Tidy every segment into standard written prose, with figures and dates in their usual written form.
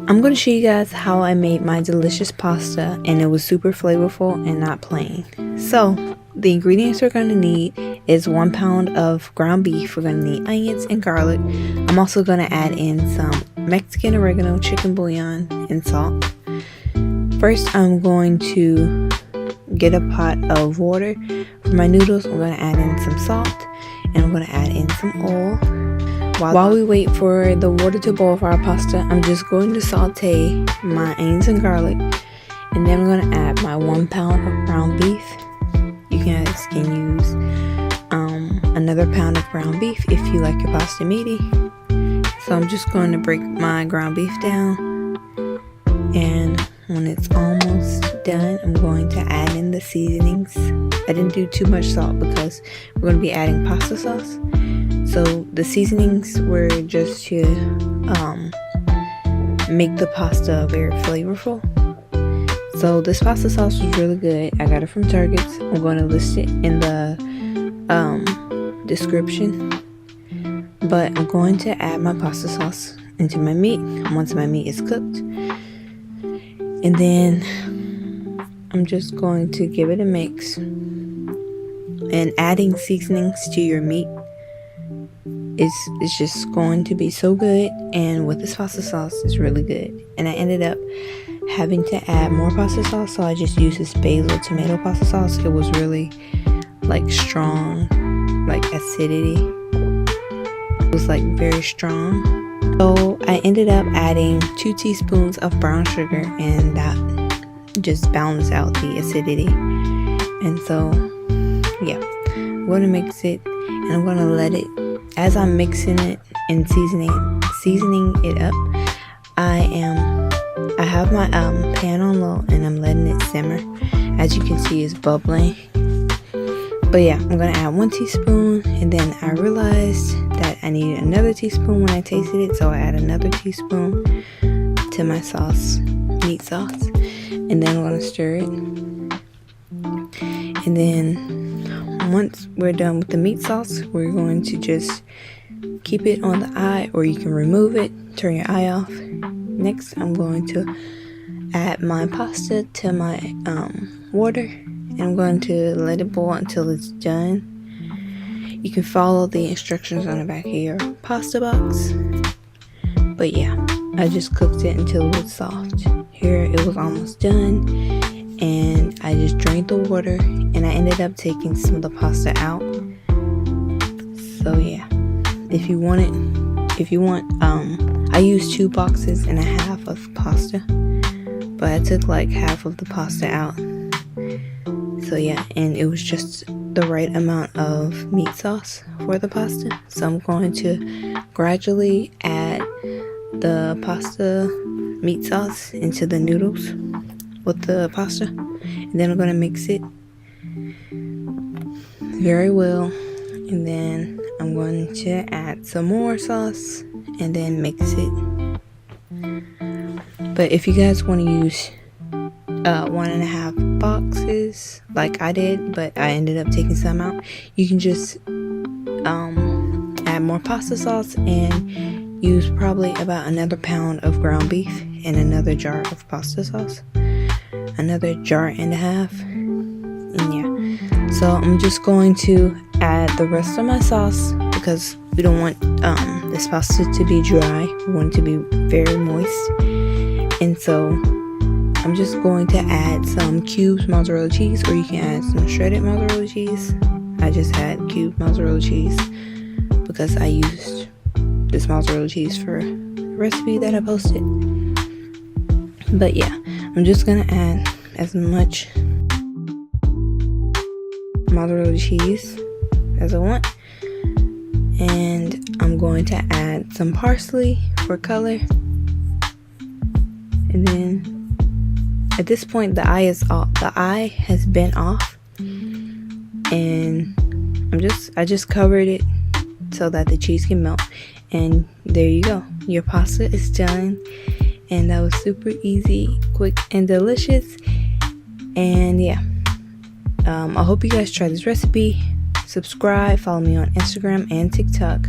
I'm going to show you guys how I made my delicious pasta, and it was super flavorful and not plain. So the ingredients we're going to need is 1 pound of ground beef. We're going to need onions and garlic. I'm also going to add in some Mexican oregano, chicken bouillon, and salt. First, I'm going to get a pot of water. For my noodles, I'm going to add in some salt, and I'm going to add in some oil. While we wait for the water to boil for our pasta, I'm just going to saute my onions and garlic, and then I'm going to add my 1 pound of ground beef. You guys can use another pound of ground beef if you like your pasta meaty. So I'm just going to break my ground beef down, and when it's almost done, I'm going to add in the seasonings. I didn't do too much salt because we're going to be adding pasta sauce. So the seasonings were just to make the pasta very flavorful. So this pasta sauce was really good. I got it from Target. I'm going to list it in the description. But I'm going to add my pasta sauce into my meat once my meat is cooked. And then I'm just going to give it a mix. And adding seasonings to your meat it's just going to be so good, and with this pasta sauce it's really good. And I ended up having to add more pasta sauce, so I just used this basil tomato pasta sauce. It was really like strong, like acidity. It was like very strong. So I ended up adding 2 teaspoons of brown sugar, and that just balanced out the acidity. And so yeah, I'm going to mix it, and I'm going to let it, as I'm mixing it and seasoning it up, I have my pan on low, and I'm letting it simmer. As you can see, it's bubbling. But yeah, I'm gonna add 1 teaspoon, and then I realized that I needed another teaspoon when I tasted it, so I add another teaspoon to my sauce, meat sauce, and then I'm gonna stir it. And then once we're done with the meat sauce, we're going to just keep it on the eye, or you can remove it, turn your eye off. Next, I'm going to add my pasta to my water, and I'm going to let it boil until it's done. You can follow the instructions on the back of your pasta box. But yeah, I just cooked it until it was soft. Here it was almost done, and I just drained the water, and I ended up taking some of the pasta out. So yeah, if you want, I used 2 boxes and a half of pasta, but I took like half of the pasta out. So yeah, and it was just the right amount of meat sauce for the pasta. So I'm going to gradually add the pasta meat sauce into the noodles with the pasta, and then I'm going to mix it very well, and then I'm going to add some more sauce and then mix it. But if you guys want to use 1.5 boxes like I did, but I ended up taking some out, you can just add more pasta sauce and use probably about another pound of ground beef and another jar of pasta sauce, another jar and a half. And yeah, so I'm just going to add the rest of my sauce because we don't want this pasta to be dry. We want it to be very moist. And so I'm just going to add some cubed mozzarella cheese, or you can add some shredded mozzarella cheese. I just had cubed mozzarella cheese because I used this mozzarella cheese for a recipe that I posted. But yeah, I'm just gonna add as much mozzarella cheese as I want, and I'm going to add some parsley for color. And then at this point the eye is off. The eye has been off, and I just covered it so that the cheese can melt. And there you go, your pasta is done. And that was super easy, quick, and delicious. And yeah, I hope you guys try this recipe. Subscribe, follow me on Instagram and TikTok,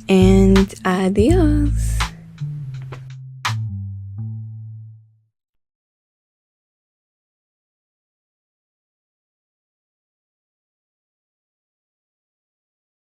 and adios.